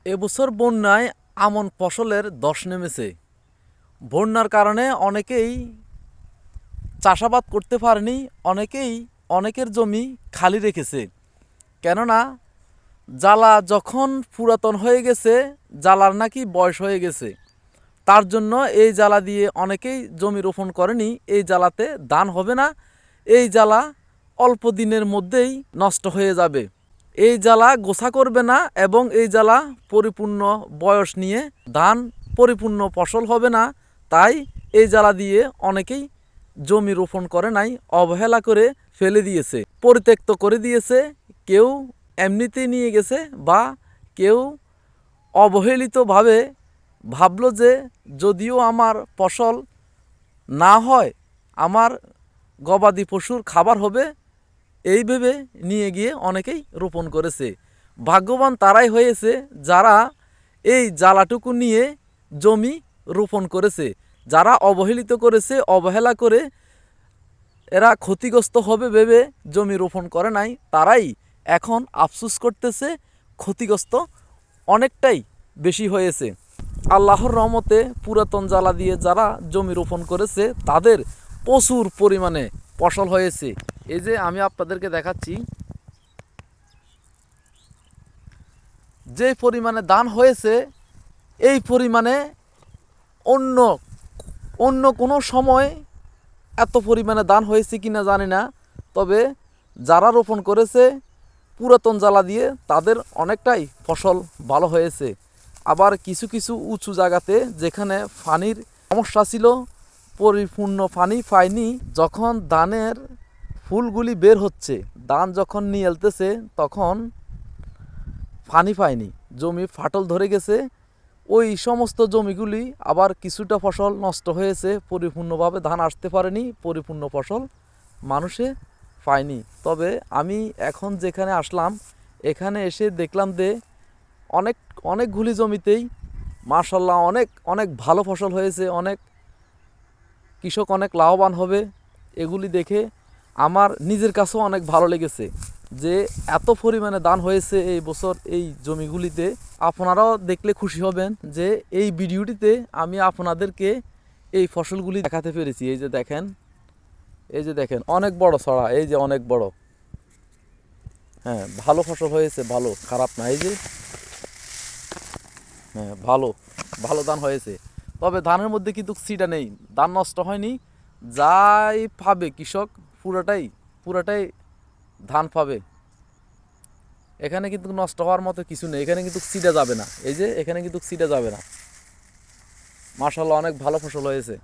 এবছর বন্যায় আমন ফসলের ধস নেমেছে। বন্যার কারণে অনেকেই চাষাবাদ করতে পারেনি, অনেকের জমি খালি রেখেছে। কেননা জ্বালা যখন পুরাতন হয়ে গেছে, জ্বালার নাকি বয়স হয়ে গেছে, তার জন্য এই জ্বালা দিয়ে অনেকেই জমি রোপণ করেনি। এই জ্বালাতে ধান হবে না, এই জ্বালা অল্প দিনের মধ্যেই নষ্ট হয়ে যাবে, এই জ্বালা গোছা করবে না এবং এই জ্বালা পরিপূর্ণ বয়স নিয়ে ধান পরিপূর্ণ ফসল হবে না। তাই এই জ্বালা দিয়ে অনেকেই জমি রোপণ করে নাই, অবহেলা করে ফেলে দিয়েছে, পরিত্যক্ত করে দিয়েছে। কেউ এমনিতেই নিয়ে গেছে বা কেউ অবহেলিতভাবে ভাবলো যে যদিও আমার ফসল না হয়, আমার গবাদি পশুর খাবার হবে, এই ভেবে নিয়ে গিয়ে অনেকেই রোপণ করেছে। ভাগ্যবান তারাই হয়েছে যারা এই জ্বালাটুকু নিয়ে জমি রোপণ করেছে। যারা অবহেলিত করেছে, অবহেলা করে এরা ক্ষতিগ্রস্ত হবে ভেবে জমি রোপণ করে নাই, তারাই এখন আফসোস করতেছে। ক্ষতিগ্রস্ত অনেকটাই বেশি হয়েছে। আল্লাহর রহমতে পুরাতন জ্বালা দিয়ে যারা জমি রোপণ করেছে তাদের প্রচুর পরিমাণে ফসল হয়েছে। এই যে আমি আপনাদেরকে দেখাচ্ছি, যে পরিমাণে ধান হয়েছে এই পরিমাণে অন্য অন্য কোনো সময় এত পরিমাণে ধান হয়েছে কিনা জানি না। তবে যারা রোপণ করেছে পুরাতন জ্বালা দিয়ে তাদের অনেকটাই ফসল ভালো হয়েছে। আবার কিছু কিছু উঁচু জায়গাতে যেখানে পানির সমস্যা ছিল, পরিপূর্ণ পানি পায়নি, যখন ধানের ফুলগুলি বের হচ্ছে, ধান যখন নিয়ে এলতেছে তখন পানি পায়নি, জমি ফাটল ধরে গেছে। ওই সমস্ত জমিগুলি আবার কিছুটা ফসল নষ্ট হয়েছে, পরিপূর্ণভাবে ধান আসতে পারেনি, পরিপূর্ণ ফসল মানুষে পায়নি। তবে আমি এখন যেখানে আসলাম, এখানে এসে দেখলাম যে অনেকগুলি জমিতেই মাশাআল্লাহ অনেক অনেক ভালো ফসল হয়েছে, অনেক কৃষক অনেক লাভবান হবে। এগুলি দেখে আমার নিজের কাছেও অনেক ভালো লেগেছে যে এত পরিমাণে ধান হয়েছে এই বছর এই জমিগুলিতে। আপনারাও দেখলে খুশি হবেন যে এই ভিডিওটিতে আমি আপনাদেরকে এই ফসলগুলি দেখাতে পেরেছি। এই যে দেখেন অনেক বড় ছড়া, এই যে অনেক বড়, হ্যাঁ ভালো ফসল হয়েছে, ভালো, খারাপ না। এই যে হ্যাঁ ভালো ভালো ধান হয়েছে। তবে ধানের মধ্যে কিন্তু সিডা নেই, ধান নষ্ট হয়নি। যাই পাবে কৃষক পুরাটাই ধান পাবে। এখানে কিন্তু নষ্ট হওয়ার মতো কিছু নেই, এখানে কিন্তু সিডা যাবে না। এই যে এখানে কিন্তু সিডা যাবে না। মাশাআল্লাহ অনেক ভালো ফসল হয়েছে।